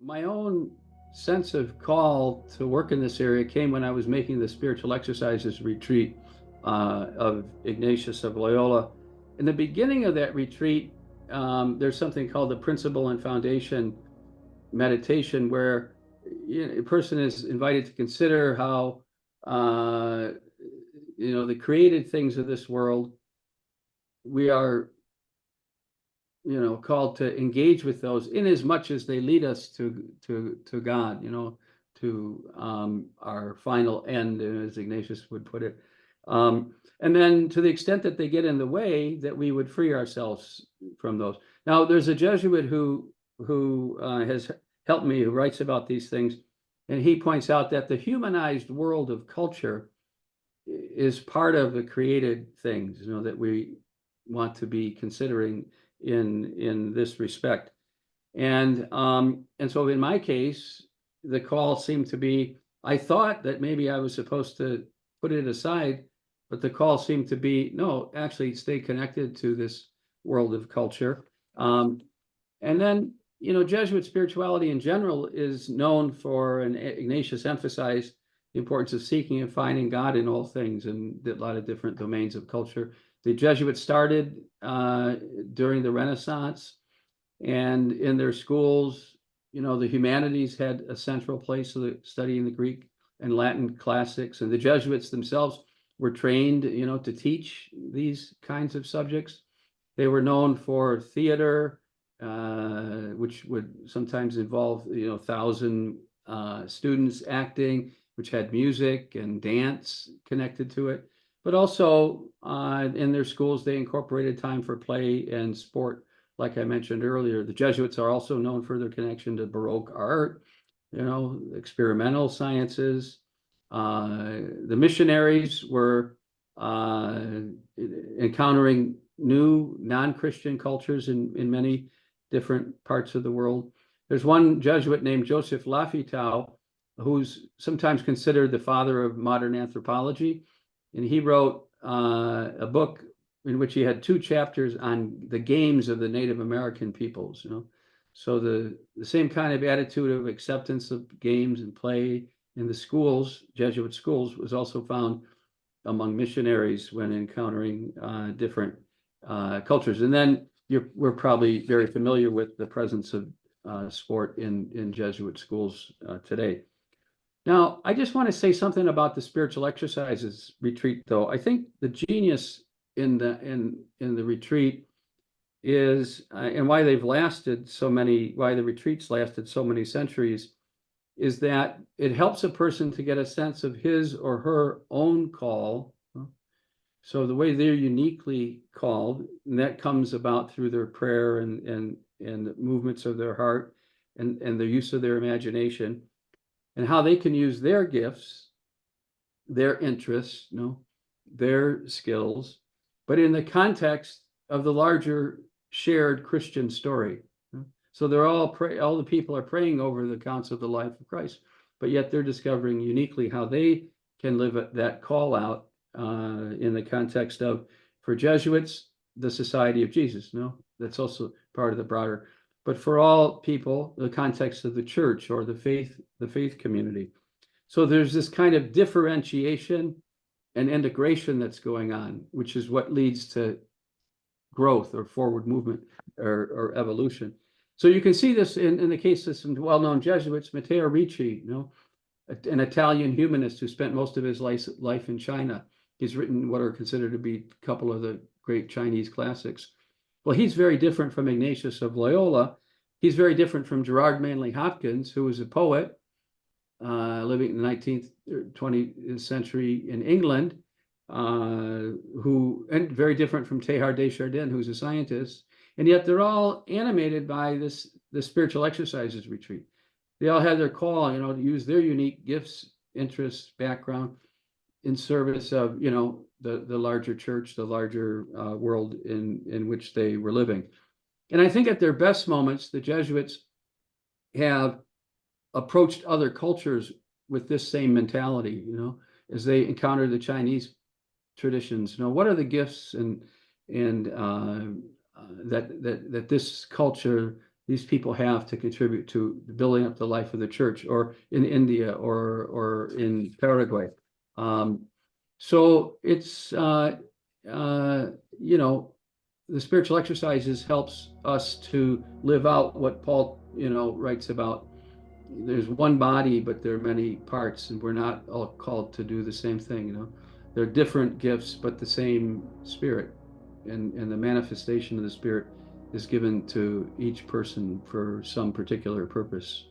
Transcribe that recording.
My own sense of call to work in this area came when I was making the spiritual exercises retreat of Ignatius of Loyola. In the beginning of that retreat, there's something called the principle and foundation meditation, where a person is invited to consider how the created things of this world, we are called to engage with those in as much as they lead us to God, to our final end, as Ignatius would put it. And then to the extent that they get in the way, that we would free ourselves from those. Now, there's a Jesuit who has helped me, who writes about these things, and he points out that the humanized world of culture is part of the created things, that we want to be considering in this respect. And so in my case, the call seemed to be, I thought that maybe I was supposed to put it aside, but the call seemed to be, no, actually stay connected to this world of culture. And then, Jesuit spirituality in general is known for, and Ignatius emphasized the importance of seeking and finding God in all things, and a lot of different domains of culture. The Jesuits started during the Renaissance, and in their schools, the humanities had a central place, so studying the Greek and Latin classics, and the Jesuits themselves were trained, to teach these kinds of subjects. They were known for theater, which would sometimes involve, 1,000 students acting, which had music and dance connected to it. But also in their schools, they incorporated time for play and sport, like I mentioned earlier. The Jesuits are also known for their connection to Baroque art, experimental sciences. The missionaries were encountering new non-Christian cultures in many different parts of the world. There's one Jesuit named Joseph Lafitau, who's sometimes considered the father of modern anthropology. And he wrote a book in which he had 2 chapters on the games of the Native American peoples. So the same kind of attitude of acceptance of games and play in the schools, Jesuit schools, was also found among missionaries when encountering different cultures. And then we're probably very familiar with the presence of sport in Jesuit schools today. Now, I just want to say something about the spiritual exercises retreat, though. I think the genius in the retreat is, and why they've lasted why the retreats lasted so many centuries, is that it helps a person to get a sense of his or her own call. So the way they're uniquely called, and that comes about through their prayer and the movements of their heart and the use of their imagination, and how they can use their gifts, their interests, their skills, but in the context of the larger shared Christian story. So they're all the people are praying over the accounts of the life of Christ, but yet they're discovering uniquely how they can live that call out in the context of, for Jesuits, the Society of Jesus. That's also part of the broader. But for all people, the context of the church or the faith community. So there's this kind of differentiation and integration that's going on, which is what leads to growth or forward movement or evolution. So you can see this in the case of some well-known Jesuits. Matteo Ricci, an Italian humanist who spent most of his life in China. He's written what are considered to be a couple of the great Chinese classics. Well, he's very different from Ignatius of Loyola. He's very different from Gerard Manley Hopkins, who was a poet living in the 19th or 20th century in England, and very different from Teilhard de Chardin, who's a scientist. And yet they're all animated by the spiritual exercises retreat. They all had their call, to use their unique gifts, interests, background in service of, the larger church, the larger world in which they were living. And I think at their best moments, the Jesuits have approached other cultures with this same mentality, as they encounter the Chinese traditions. What are the gifts and that this culture, these people have to contribute to building up the life of the church, or in India or in Paraguay. So it's you know, the spiritual exercises helps us to live out what Paul, writes about. There's one body, but there are many parts, and we're not all called to do the same thing. They're different gifts, but the same Spirit, and the manifestation of the Spirit is given to each person for some particular purpose.